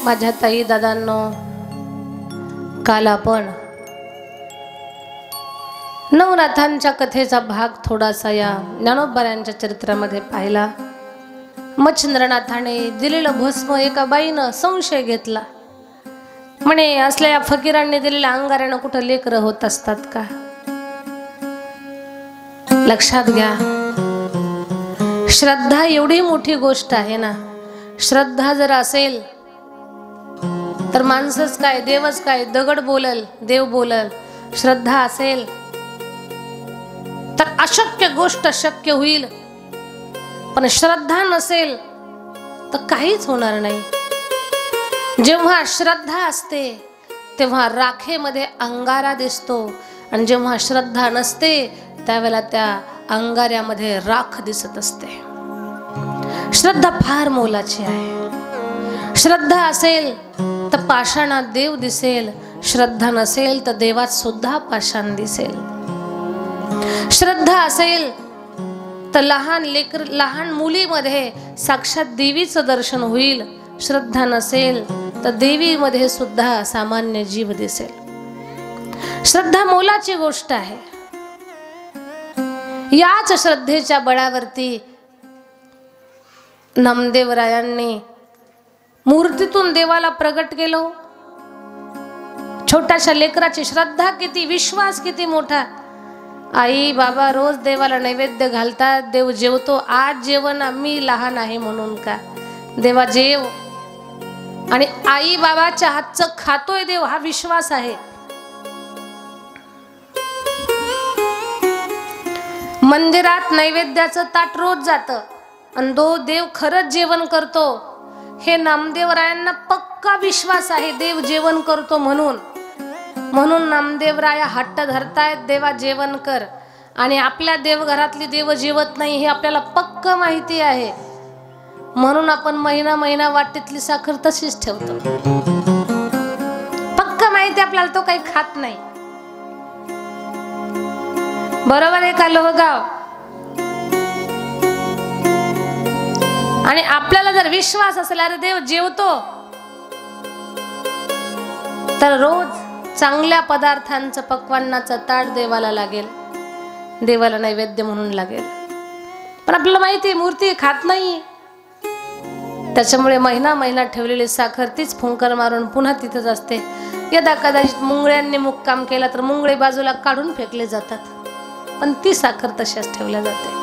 माझ्या ताई दादांनो, काल आपण नवनाथांच्या कथेचा भाग थोडासा या ज्ञानोबांच्या चरित्रामध्ये पाहिला। मच्छिंद्रनाथाने दिलेलं भस्म एका बाईनं संशय घेतला, म्हणे असल्या फकीरांनी दिलेल्या अंगाऱ्यानं कुठं लेकरं होत असतात का? लक्षात घ्या, श्रद्धा एवढी मोठी गोष्ट आहे ना। श्रद्धा जर असेल तर माणसंच काय देवच काय, दगड बोलल देव बोलल। श्रद्धा असेल तर अशक्य गोष्ट शक्य होईल, पण श्रद्धा नसेल तर काहीच होणार नाही। जेव्हा श्रद्धा असते तेव्हा राखेमध्ये अंगारा दिसतो, आणि जेव्हा श्रद्धा नसते त्यावेळेला त्या अंगाऱ्यामध्ये राख दिसत असते। श्रद्धा फार मोलाची आहे। श्रद्धा असेल तर पाषाणात देव दिसेल, श्रद्धा नसेल तर देवात सुद्धा पाषाण दिसेल। श्रद्धा असेल तर लहान मुलीमध्ये साक्षात देवीचं दर्शन होईल, श्रद्धा नसेल तर देवीमध्ये सुद्धा सामान्य जीव दिसेल। श्रद्धा मोलाची गोष्ट आहे। याच श्रद्धेच्या बळावरती नामदेवरायांनी मूर्तीतून देवाला प्रगट केलं। छोट्याशा लेकराची श्रद्धा किती, विश्वास किती मोठा। आई बाबा रोज देवाला नैवेद्य घालतात, देव जेवतो। आज जेवण मी लहान आहे म्हणून का? देवा जेव, आणि आई बाबाच्या हातचं खातोय देव, हा विश्वास आहे। मंदिरात नैवेद्याचं ताट रोज जातं, आणि तो देव खरंच जेवण करतो हे नामदेवरायांना पक्का विश्वास आहे। देव जेवण करतो म्हणून नामदेवराया हट्ट धरतायत, देवा जेवण कर। आणि आपल्या देवघरातली देव जेवत नाही हे आपल्याला पक्क माहिती आहे, म्हणून आपण महिना वाटीतली साखर तशीच ठेवतो। पक्क माहिती आपल्याला तो काही खात नाही। बरोबर आहे का लोहगाव? आणि आपल्याला जर विश्वास असेल अरे देव जेवतो, तर रोज चांगल्या पदार्थांचं पक्वान्नाचं ताट देवाला लागेल, देवाला नैवेद्य म्हणून लागेल। पण आपल्याला माहिती आहे मूर्ती खात नाही, त्याच्यामुळे महिना ठेवलेली साखर तीच फुंकर मारून पुन्हा तिथंच असते। यदा कदाचित मुंगळ्यांनी मुक्काम केला तर मुंगळे बाजूला काढून फेकले जातात, पण ती साखर तशाच ठेवल्या जाते।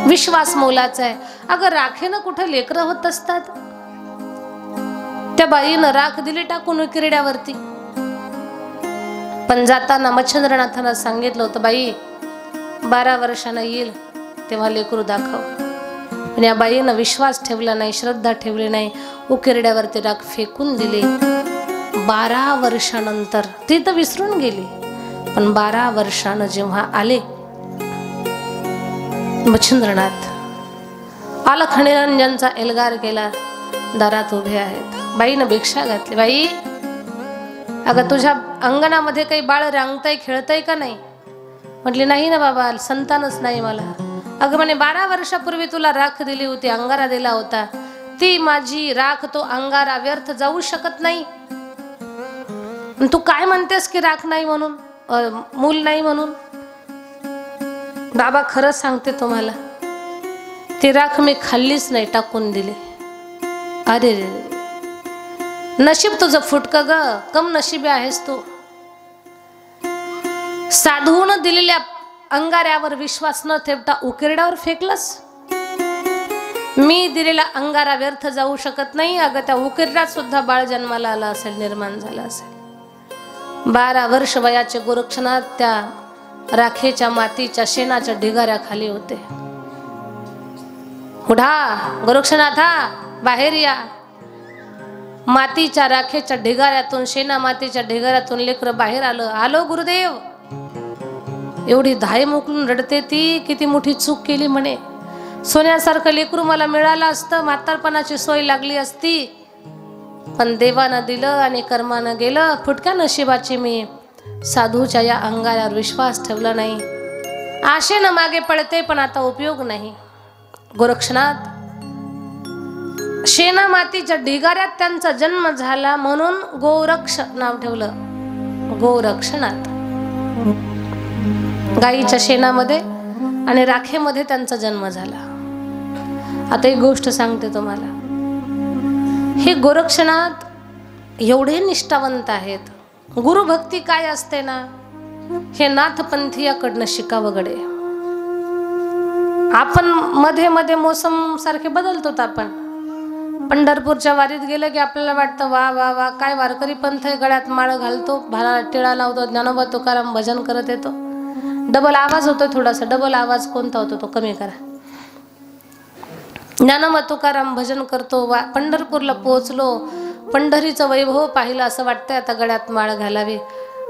विश्वास मोलाचा आहे। अगं राखेनं कुठं लेकरं होत असतात? त्या बाईनं राख दिली टाकून किरड्यावरती, पण जाताना मच्छिंद्रनाथांना सांगितलं होतं, बाई 12 वर्षांना येईल तेव्हा लेकरू दाखव। पण या बाईनं विश्वास ठेवला नाही, श्रद्धा ठेवली नाही, उकिरड्यावरती राख फेकून दिली। 12 वर्षानंतर ती तर विसरून गेली, पण 12 वर्षानं जेव्हा आले मच्छिंद्रनाथ, अलख निरंजनचा एल्गार केला, दारात उभे आहेत। बाईनं भिक्षा घातली, बाई अगं तुझ्या अंगणामध्ये काही बाळ रांगतय खेळतय का नाही? म्हटली नाही ना बाबा, संतानच नाही मला। अगं म्हणे 12 वर्षापूर्वी तुला राख दिली होती, अंगारा दिला होता, ती माझी राख तो अंगारा व्यर्थ जाऊ शकत नाही। तू काय म्हणतेस की राख नाही म्हणून, मूल नाही म्हणून? बाबा खरंच सांगते तुम्हाला, ती राख मी खाल्लीच नाही, टाकून दिली। अरे नशीब तुझं फुटकं ग, कम नशीबी आहेस तू। साधून दिलेल्या अंगाऱ्यावर विश्वास न ठेवता उकिरड्यावर फेकलस। मी दिलेला अंगारा व्यर्थ जाऊ शकत नाही। अगं त्या उकिरड्यात सुद्धा बाळ जन्माला आला असेल, निर्माण झाला असेल। 12 वर्ष वयाचे गोरक्षनाथ त्या राखेच्या मातीच्या शेणाच्या ढिगाऱ्याखाली होते। उठा गोरक्षनाथा, बाहेर या। मातीच्या राखेच्या ढिगाऱ्यातून, शेणा मातीच्या ढिगाऱ्यातून लेकरं बाहेर आलं। आलो गुरुदेव। एवढी धाय मोकलून रडते ती, किती मोठी चूक केली म्हणे। सोन्यासारखं लेकरू मला मिळालं असतं, म्हातारपणाची सोय लागली असती, पण देवानं दिलं आणि कर्मानं गेलं। फुटक्या नशिबाची मी साधूच्या या अंगावर विश्वास ठेवला नाही, आशेनं मागे पडते, पण आता उपयोग नाही। गोरक्षनाथ शेणा मातीच्या ढिगाऱ्यात त्यांचा जन्म झाला म्हणून गोरक्ष नाव ठेवलं, गोरक्षनाथ. गाईच्या शेणामध्ये आणि राखेमध्ये त्यांचा जन्म झाला. आता एक गोष्ट सांगते तुम्हाला, हे गोरक्षनाथ एवढे निष्ठावंत आहेत. गुरुभक्ती काय असते ना, हे नाथपंथीयाकडनं शिकावं गडे. आपण मध्ये मध्ये मोसम सारखे बदलतो. आपण पंढरपूरच्या वारीत गेलं की आपल्याला वाटतं वा वा वा काय वारकरी पंथ आहे, गळ्यात माळ घालतो, भाला टिळा लावतो, ज्ञानोबा तुकाराम भजन करत येतो. डबल आवाज होतोय, थोडासा डबल आवाज कोणता होतो तो कमी करा. ज्ञानोबा तुकाराम भजन करतो. पंढरपूरला पोहोचलो, पंढरीचं वैभव पाहिलं, असं वाटतंय आता गळ्यात माळ घालावी.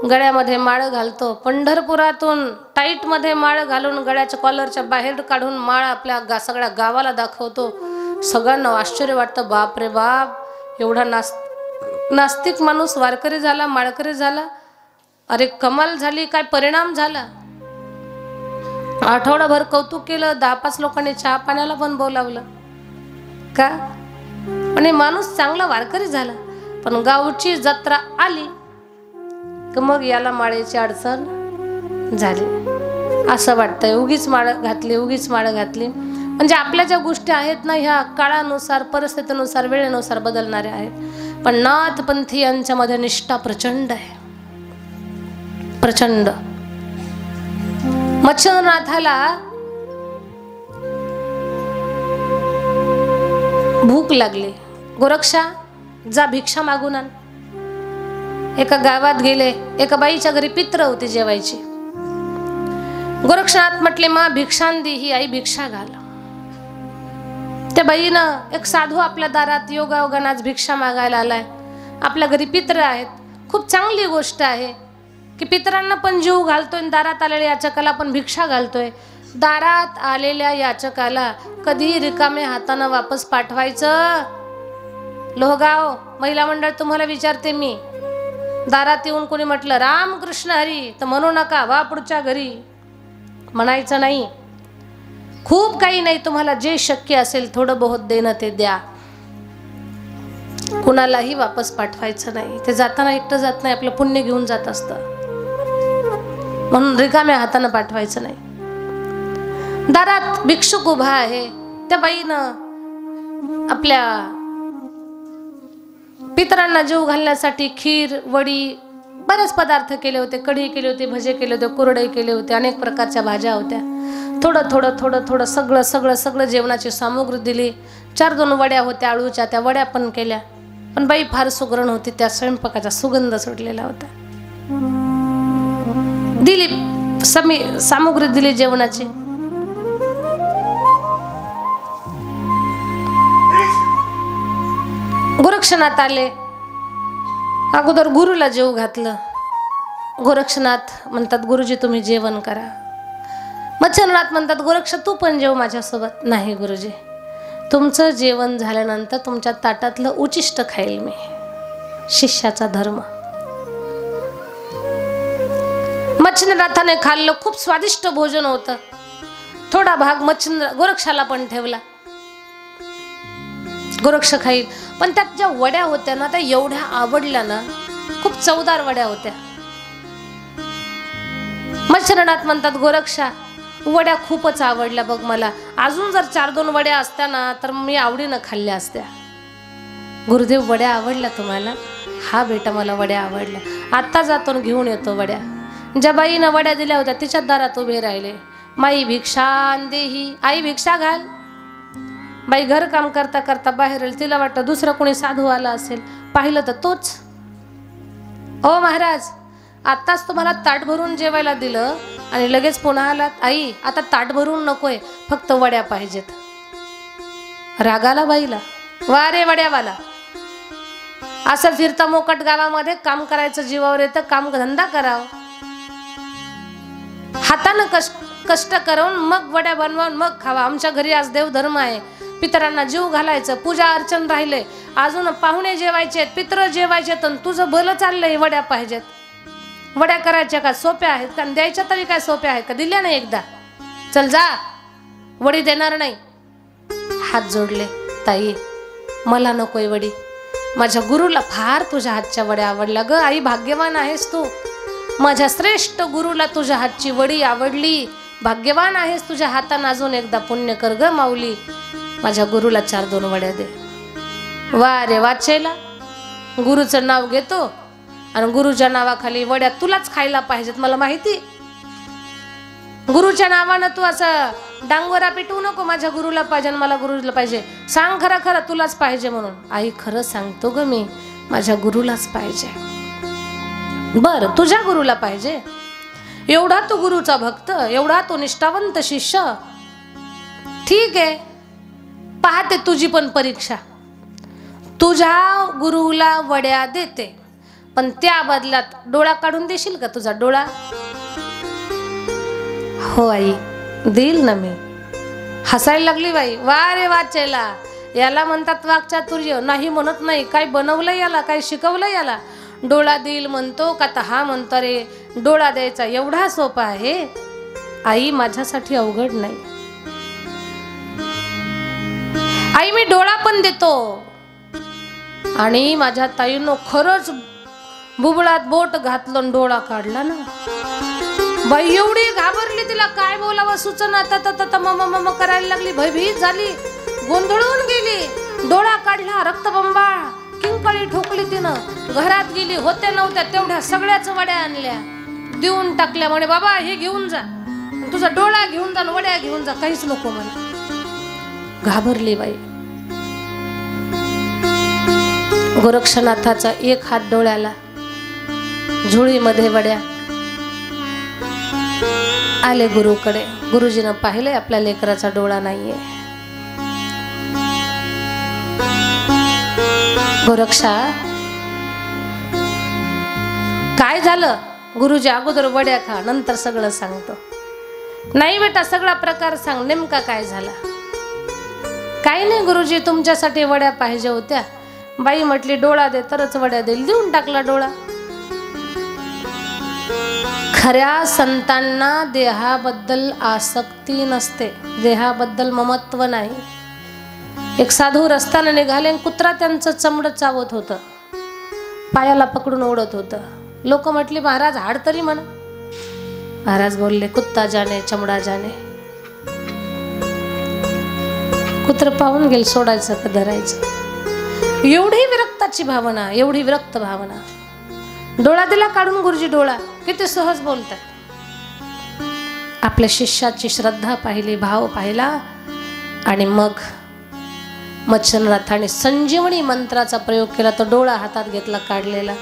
गळ्यामध्ये माळ घालतो. पंढरपुरातून टाईट मध्ये माळ घालून गळ्याच्या कॉलरच्या बाहेर काढून माळ आपल्या सगळ्या गावाला दाखवतो. सगळ्यांना आश्चर्य वाटतं, बाप रे बाप, एवढा नास्तिक माणूस वारकरी झाला, माळकरी झाला. अरे कमाल झाली, काय परिणाम झाला. आठवडाभर कौतुक केलं. 10-5 लोकांनी चहा पाण्याला पण बोलावलं का, आणि माणूस चांगला वारकरी झाला. पण गावची जत्रा आली की मग याला माळेची अडचण झाली. असं वाटतंय उगीच माळ घातली, उगीच माळ घातली. म्हणजे आपल्या ज्या गोष्टी आहेत ना, ह्या काळानुसार, परिस्थितीनुसार, वेळेनुसार बदलणाऱ्या आहेत. पण नाथपंथी यांच्यामध्ये निष्ठा प्रचंड आहे, प्रचंड. मच्छिंद्रनाथाला भूक लागली. गोरक्षा जा भिक्षा मागून आण. एका गावात गेले, एका बाईच्या घरी पित्र होती जेवायची. गोरक्षनाथ म्हटले, मा भिक्षांदी, ही आई भिक्षा घाल. त्या बाईनं, एक साधू आपल्या दारात योगायोगानं भिक्षा मागायला आलाय. आपल्या घरी पित्र आहेत. खूप चांगली गोष्ट आहे की पितरांना पण जीव घालतोय, दारात आलेल्या याचकाला पण भिक्षा घालतोय. दारात आलेल्या याचकाला कधी रिकामे हातानं वापस पाठवायचं? लोहगाव महिला मंडळ तुम्हाला विचारते मी, दारात येऊन कोणी म्हटलं राम कृष्ण हरी तर म्हणू नका, वा पुढच्या घरी म्हणायचं नाही. खूप काही नाही, तुम्हाला जे शक्य असेल थोडं बहुत देणं ते द्या. कुणालाही वापस पाठवायचं नाही. ते जाताना एकटं जात नाही, आपलं पुण्य घेऊन जात असतं. म्हणून रिकाम्या हातानं पाठवायचं नाही. दारात भिक्षुक उभा आहे. त्या बाईनं आपल्या पितरांना जीव घालण्यासाठी खीर, वडी, बरेच पदार्थ केले होते. कढी केली होती, भजे केले होते, कुरडई केले होते, अनेक प्रकारच्या भाज्या होत्या. थोडं थोडं थोडं थोडं सगळं सगळं सगळं जेवणाची सामुग्री दिली. 4-2 वड्या होत्या आळूच्या, त्या वड्या पण केल्या. पण बाई फार सुगरण होती, त्या स्वयंपाकाचा सुगंध सुटलेला होता. दिली सामुग्री दिली जेवणाची. गोरक्षनाथ आले. अगोदर गुरुला जेव घातलं. गोरक्षनाथ म्हणतात, गुरुजी तुम्ही जेवण करा. मच्छिंद्रनाथ म्हणतात, गोरक्ष तू पण जेव माझ्यासोबत. नाही गुरुजी, तुमचं जेवण झाल्यानंतर तुमच्या ताटातलं उचिष्ट खाईल मी, शिष्याचा धर्म. मच्छिंद्रनाथाने खाल्लं. खूप स्वादिष्ट भोजन होतं. थोडा भाग गोरक्षाला पण ठेवला. गोरक्ष खाईल. पण त्यात ज्या वड्या होत्या ना, त्या एवढ्या आवडल्या ना, खूप चवदार वड्या होत्या. मच्छिंद्रनाथ म्हणतात, गोरक्षा वड्या खूपच आवडल्या बघ मला. अजून जर 4-2 वड्या असत्या ना तर मी आवडीनं खाल्ल्या असत्या. गुरुदेव वड्या आवडल्या तुम्हाला? हा बेटा मला वड्या आवडल्या. आता जातो घेऊन येतो वड्या. ज्या बाईनं वड्या दिल्या होत्या तिच्या दारात उभे राहिले. माई भिक्षां देही, आई भिक्षा घाल. बाई घर काम करता करता बाहेर आली. तिला वाटतं दुसरं कोणी साधू आला असेल. पाहिलं तर तोच. ओ महाराज, आत्ताच तुम्हाला ताट भरून जेवायला दिलं आणि लगेच पुन्हा आलात. आई आता ताट भरून नकोय, फक्त वड्या पाहिजेत. रागाला बाईला, वा रे वड्यावाला. असं फिरता मोकट गावामध्ये काम करायचं जीवावर येतं. काम धंदा करावं, हातानं कष्ट करून मग वड्या बनवून मग खावा. आमच्या घरी आज देवधर्म आहे. पितरांना जीव घालायचं, पूजा अर्चन राहिले, अजून पाहुणे जेवायचे, पित्र जेवायचे, तर तुझं भलं चाललंय. वड्या पाहिजेत. वड्या करायच्या का सोप्या आहेत का? द्यायच्या तरी काय सोप्या आहेत का? दिल्या नाही एकदा, चल जा, वडी देणार नाही. हात जोडले. ताई मला नकोय वडी, माझ्या गुरुला फार तुझ्या हातच्या वड्या आवडल्या ग आई, भाग्यवान आहेस तू, माझ्या श्रेष्ठ गुरुला तुझ्या हातची वडी आवडली, भाग्यवान आहेस, तुझ्या हाताने अजून एकदा पुण्य कर ग माऊली, माझ्या गुरुला 4-2 वड्या दे. वा रे वाचेला, गुरुचं नाव घेतो आणि गुरुच्या नावाखाली वड्या तुलाच खायला पाहिजेत. मला माहिती, गुरुच्या नावानं तू असं डांगोरा पिटवू नको, माझ्या गुरुला पाहिजे मला गुरुला पाहिजे, सांग खरं खरं तुलाच पाहिजे म्हणून. आई खरं सांगतो ग मी, माझ्या गुरुलाच पाहिजे. बर तुझ्या गुरुला पाहिजे, एवढा तू गुरुचा भक्त, एवढा तू निष्ठावंत शिष्य, ठीक आहे, पाहते तुझी पण परीक्षा, तुझ्या गुरुला वड्या देते, पण त्या बदल्यात डोळा काढून देशील का तुझा डोळा? हो आई देईल ना मी. हसायला लागली बाई. वा रे वाचेला, याला म्हणतात वाक्चातुर्य. नाही म्हणत नाही, काय बनवलं याला, काय शिकवलं याला. डोळा देईल म्हणतो का तर हा म्हणतो रे डोळा द्यायचा एवढा सोपा आहे आई, माझ्यासाठी अवघड नाही आई, मी डोळा पण देतो. आणि माझ्या ताईनं खरंच बुबळात बोट घातलं, डोळा काढला ना बाई, एवढी घाबरली, तिला काय बोलावं सुचना, तत मम करायला लागली, भयभीत झाली, गोंधळून गेली. डोळा काढला, रक्तबंबाळ, किंकळी ठोकली तिनं. घरात गेली, होत्या नव्हत्या तेवढ्या सगळ्याच वड्या आणल्या, देऊन टाकल्या. म्हणे बाबा हे घेऊन जा, तुझा डोळा घेऊन जा, वड्या घेऊन जा, काहीच नको म्हणे. घाबरली बाई. गोरक्षनाथाचा एक हात डोळ्याला, झोळीमध्ये वड्या. आले गुरुकडे, गुरुजीनं पाहिले आपल्या लेकराचा डोळा नाहीये. गोरक्षा काय झालं? गुरुजी अगोदर वड्या खा, नंतर सगळं सांगतो. नाही बेटा सगळा प्रकार सांग, नेमका काय झाला? काही नाही गुरुजी, तुमच्यासाठी वड्या पाहिजे होत्या. बाई म्हटली डोळा दे तरच वड्या देईल, देऊन टाकला डोळा. खऱ्या संतांना देहाबद्दल आसक्ती नसते, देहाबद्दल ममत्व नाही. एक साधू रस्त्याने निघाले, कुत्रा त्यांचं चमड चावत होतं, पायाला पकडून ओढत होतं. लोक म्हटली महाराज हाड तरी म्हणा. महाराज बोलले कुत्ता जाने चमडा जाने. कुत्र पाहून गेल, सोडायचं का धरायचं. एवढी विरक्ताची भावना, एवढी विरक्त भावना. डोळा दिला काढून गुरुजी डोळा, किती सहज बोलतात. आपल्या शिष्याची श्रद्धा पाहिली, भाव पाहिला, आणि मग मच्छिंद्रनाथाने संजीवनी मंत्राचा प्रयोग केला. तो डोळा हातात घेतला काढलेला,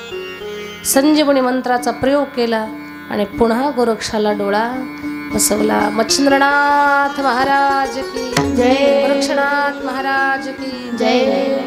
संजीवनी मंत्राचा प्रयोग केला आणि पुन्हा गोरक्षाला डोळा बसवला. मच्छिंद्रनाथ महाराज की जय, गोरक्षनाथ महाराज की जय.